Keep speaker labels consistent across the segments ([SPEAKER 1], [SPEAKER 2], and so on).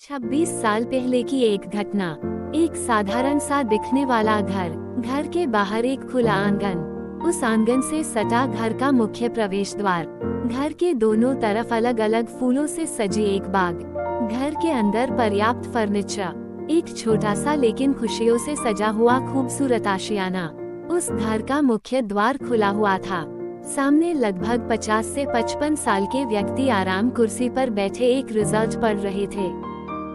[SPEAKER 1] 26 साल पहले की एक घटना। एक साधारण सा दिखने वाला घर के बाहर एक खुला आंगन, उस आंगन से सटा घर का मुख्य प्रवेश द्वार, घर के दोनों तरफ अलग अलग फूलों से सजी एक बाग, घर के अंदर पर्याप्त फर्नीचर, एक छोटा सा लेकिन खुशियों से सजा हुआ खूबसूरत आशियाना। उस घर का मुख्य द्वार खुला हुआ था। सामने लगभग 50 से 55 साल के व्यक्ति आराम कुर्सी पर बैठे एक रिजल्ट पढ़ रहे थे।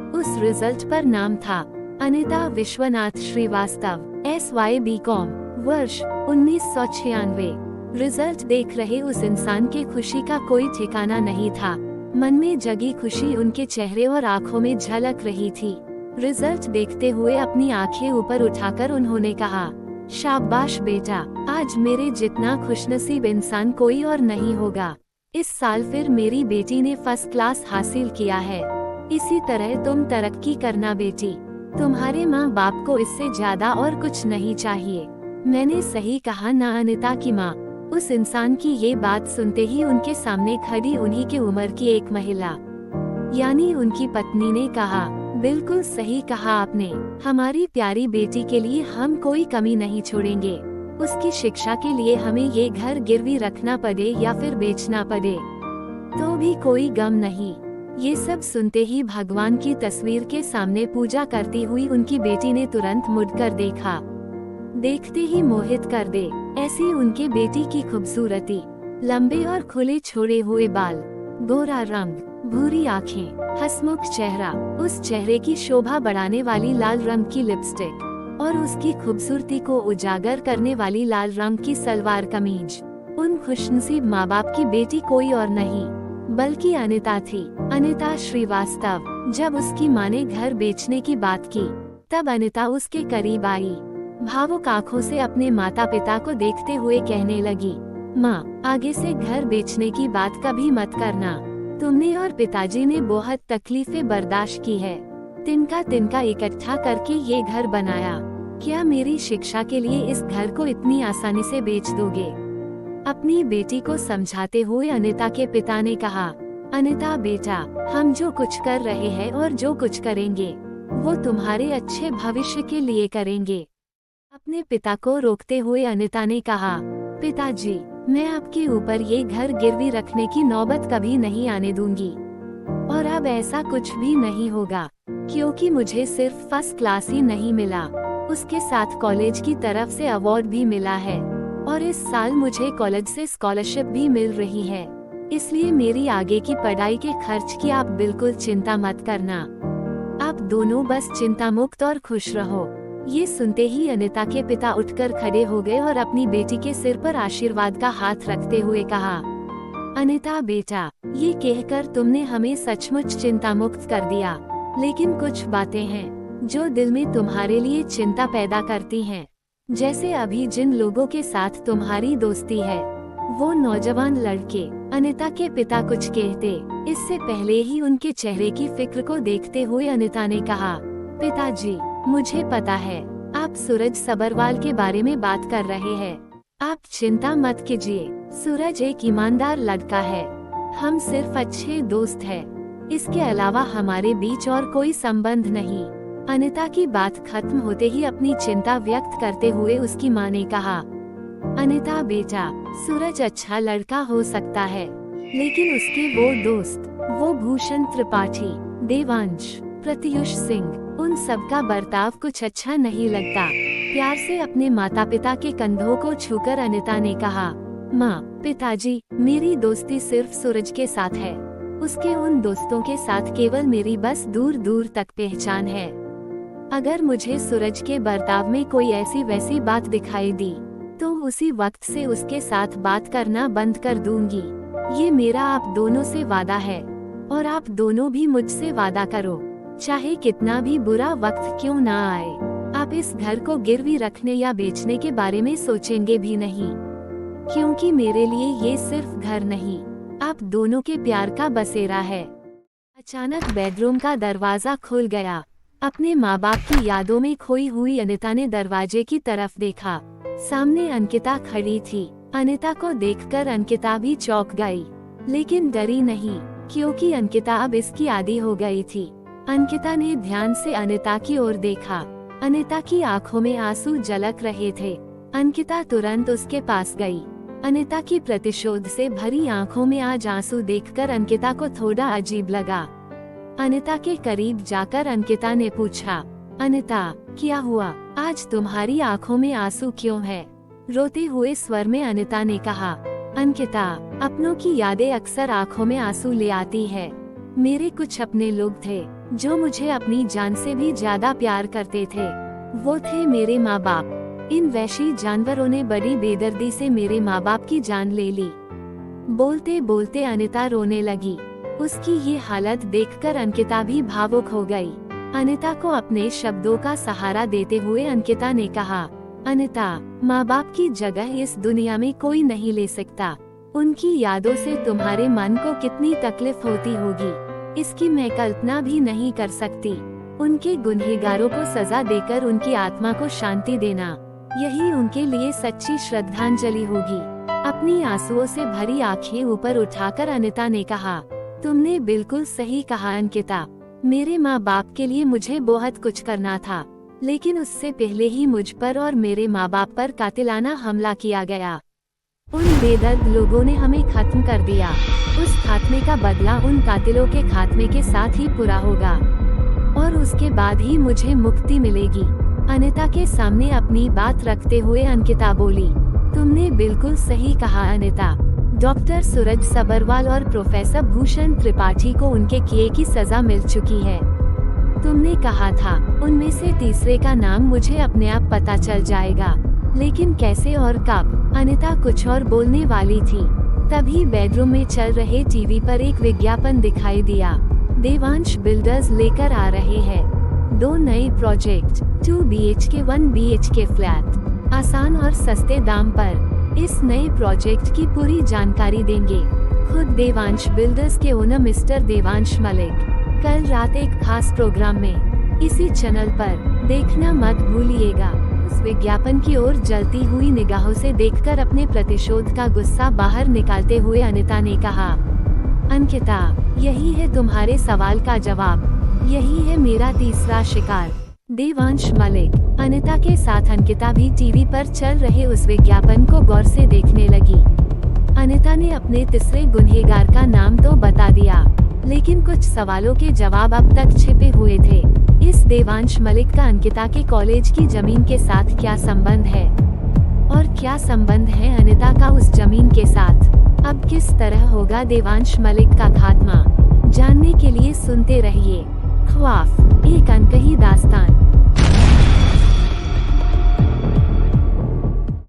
[SPEAKER 1] उस रिजल्ट पर नाम था अनिता विश्वनाथ श्रीवास्तव, SY.BCom, वर्ष 1996। रिजल्ट देख रहे उस इंसान के खुशी का कोई ठिकाना नहीं था। मन में जगी खुशी उनके चेहरे और आंखों में झलक रही थी। रिजल्ट देखते हुए अपनी आंखें ऊपर उठाकर उन्होंने कहा, शाबाश बेटा, आज मेरे जितना खुशनसीब इंसान कोई और नहीं होगा। इस साल फिर मेरी बेटी ने फर्स्ट क्लास हासिल किया है। इसी तरह तुम तरक्की करना बेटी। तुम्हारे माँ बाप को इससे ज्यादा और कुछ नहीं चाहिए। मैंने सही कहा ना अनिता की माँ? उस इंसान की ये बात सुनते ही उनके सामने खड़ी उन्हीं की उम्र की एक महिला, यानी उनकी पत्नी ने कहा, बिल्कुल सही कहा आपने। हमारी प्यारी बेटी के लिए हम कोई कमी नहीं छोड़ेंगे। उसकी शिक्षा के लिए हमें ये घर गिरवी रखना पड़े या फिर बेचना पड़े तो भी कोई गम नहीं। ये सब सुनते ही भगवान की तस्वीर के सामने पूजा करती हुई उनकी बेटी ने तुरंत मुड़कर देखा। देखते ही मोहित कर दे ऐसी उनके बेटी की खूबसूरती, लंबे और खुले छोड़े हुए बाल, गोरा रंग, भूरी आँखें, हंसमुख चेहरा, उस चेहरे की शोभा बढ़ाने वाली लाल रंग की लिपस्टिक और उसकी खूबसूरती को उजागर करने वाली लाल रंग की सलवार कमीज। उन खुशनसीब माँ बाप की बेटी कोई और नहीं बल्कि अनिता थी, अनिता श्रीवास्तव। जब उसकी माँ ने घर बेचने की बात की तब अनिता उसके करीब आई, भावुक आंखों से अपने माता पिता को देखते हुए कहने लगी, माँ, आगे से घर बेचने की बात कभी मत करना। तुमने और पिताजी ने बहुत तकलीफें बर्दाश्त की है, तिनका तिनका इकट्ठा करके ये घर बनाया। क्या मेरी शिक्षा के लिए इस घर को इतनी आसानी से बेच दोगे? अपनी बेटी को समझाते हुए अनिता के पिता ने कहा, अनिता बेटा, हम जो कुछ कर रहे हैं और जो कुछ करेंगे वो तुम्हारे अच्छे भविष्य के लिए करेंगे। अपने पिता को रोकते हुए अनिता ने कहा, पिताजी, मैं आपके ऊपर ये घर गिरवी रखने की नौबत कभी नहीं आने दूंगी और अब ऐसा कुछ भी नहीं होगा, क्योंकि मुझे सिर्फ फर्स्ट क्लास ही नहीं मिला, उसके साथ कॉलेज की तरफ से अवार्ड भी मिला है और इस साल मुझे कॉलेज से स्कॉलरशिप भी मिल रही है। इसलिए मेरी आगे की पढ़ाई के खर्च की आप बिल्कुल चिंता मत करना। आप दोनों बस चिंता मुक्त और खुश रहो। ये सुनते ही अनिता के पिता उठकर खड़े हो गए और अपनी बेटी के सिर पर आशीर्वाद का हाथ रखते हुए कहा, अनिता बेटा, ये कहकर तुमने हमें सचमुच चिंता मुक्त कर दिया, लेकिन कुछ बातें हैं जो दिल में तुम्हारे लिए चिंता पैदा करती हैं। जैसे अभी जिन लोगों के साथ तुम्हारी दोस्ती है, वो नौजवान लड़के। अनिता के पिता कुछ कहते, इससे पहले ही उनके चेहरे की फिक्र को देखते हुए अनिता ने कहा, पिताजी, मुझे पता है आप सूरज सबरवाल के बारे में बात कर रहे हैं। आप चिंता मत कीजिए, सूरज एक ईमानदार लड़का है। हम सिर्फ अच्छे दोस्त हैं। इसके अलावा हमारे बीच और कोई संबंध नहीं। अनिता की बात खत्म होते ही अपनी चिंता व्यक्त करते हुए उसकी माँ ने कहा, अनिता बेटा, सूरज अच्छा लड़का हो सकता है, लेकिन उसके वो दोस्त, वो भूषण त्रिपाठी, देवांश, प्रत्युष सिंह, उन सबका बर्ताव कुछ अच्छा नहीं लगता। प्यार से अपने माता पिता के कंधों को छूकर अनिता ने कहा, माँ, पिताजी, मेरी दोस्ती सिर्फ सूरज के साथ है। उसके उन दोस्तों के साथ केवल मेरी बस दूर दूर तक पहचान है। अगर मुझे सूरज के बर्ताव में कोई ऐसी वैसी बात दिखाई दी तो उसी वक्त से उसके साथ बात करना बंद कर दूंगी। ये मेरा आप दोनों से वादा है और आप दोनों भी मुझसे वादा करो, चाहे कितना भी बुरा वक्त क्यों ना आए, आप इस घर को गिरवी रखने या बेचने के बारे में सोचेंगे भी नहीं, क्योंकि मेरे लिए ये सिर्फ घर नहीं, आप दोनों के प्यार का बसेरा है। अचानक बेडरूम का दरवाजा खुल गया। अपने माँ बाप की यादों में खोई हुई अनिता ने दरवाजे की तरफ देखा। सामने अंकिता खड़ी थी। अनिता को देखकर अंकिता भी चौंक गई, लेकिन डरी नहीं, क्योंकि अंकिता अब इसकी आदी हो गई थी। अंकिता ने ध्यान से अनिता की ओर देखा। अनिता की आंखों में आंसू झलक रहे थे। अंकिता तुरंत उसके पास गई। अनिता की प्रतिशोध से भरी आंखों में आज आंसू देखकर अंकिता को थोड़ा अजीब लगा। अनिता के करीब जाकर अंकिता ने पूछा, अनिता, क्या हुआ? आज तुम्हारी आंखों में आंसू क्यों है? रोते हुए स्वर में अनिता ने कहा, अंकिता, अपनों की यादें अक्सर आंखों में आंसू ले आती है। मेरे कुछ अपने लोग थे जो मुझे अपनी जान से भी ज्यादा प्यार करते थे। वो थे मेरे माँ बाप। इन वहशी जानवरों ने बड़ी बेदर्दी से मेरे माँ बाप की जान ले ली। बोलते बोलते अनिता रोने लगी। उसकी ये हालत देखकर अंकिता भी भावुक हो गई। अनिता को अपने शब्दों का सहारा देते हुए अंकिता ने कहा, अनिता, माँ बाप की जगह इस दुनिया में कोई नहीं ले सकता। उनकी यादों से तुम्हारे मन को कितनी तकलीफ होती होगी, इसकी मैं कल्पना भी नहीं कर सकती। उनके गुनहगारों को सजा देकर उनकी आत्मा को शांति देना, यही उनके लिए सच्ची श्रद्धांजलि होगी। अपनी आंसुओं से भरी आंखें ऊपर उठाकर अनिता ने कहा, तुमने बिल्कुल सही कहा अंकिता। मेरे माँ बाप के लिए मुझे बहुत कुछ करना था, लेकिन उससे पहले ही मुझ पर और मेरे माँ बाप पर कातिलाना हमला किया गया। उन बेदर्द लोगों ने हमें खत्म कर दिया। उस खात्मे का बदला उन कातिलों के खात्मे के साथ ही पूरा होगा, और उसके बाद ही मुझे मुक्ति मिलेगी। अनिता के सामने अपनी बात रखते हुए अंकिता बोली, तुमने बिल्कुल सही कहा अनिता। डॉक्टर सूरज सबरवाल और प्रोफेसर भूषण त्रिपाठी को उनके किए की सजा मिल चुकी है। तुमने कहा था उनमें से तीसरे का नाम मुझे अपने आप पता चल जाएगा, लेकिन कैसे और कब? अनिता कुछ और बोलने वाली थी, तभी बेडरूम में चल रहे टीवी पर एक विज्ञापन दिखाई दिया। देवांश बिल्डर्स लेकर आ रहे हैं 2 नए प्रोजेक्ट, 2 BHK 1 BHK फ्लैट, आसान और सस्ते दाम पर। इस नए प्रोजेक्ट की पूरी जानकारी देंगे खुद देवांश बिल्डर्स के ओनर मिस्टर देवांश मलिक। कल रात एक खास प्रोग्राम में इसी चैनल पर देखना मत भूलिएगा। उस विज्ञापन की ओर जलती हुई निगाहों से देखकर अपने प्रतिशोध का गुस्सा बाहर निकालते हुए अनिता ने कहा, अंकिता, यही है तुम्हारे सवाल का जवाब। यही है मेरा तीसरा शिकार, देवांश मलिक। अनिता के साथ अंकिता भी टीवी पर चल रहे उस विज्ञापन को गौर से देखने लगी। अनिता ने अपने तीसरे गुनहगार का नाम तो बता दिया, लेकिन कुछ सवालों के जवाब अब तक छिपे हुए थे। इस देवांश मलिक का अंकिता के कॉलेज की जमीन के साथ क्या संबंध है, और क्या संबंध है अनिता का उस जमीन के साथ? अब किस तरह होगा देवांश मलिक का खात्मा? जानने के लिए सुनते रहिए ख्वाफ, एक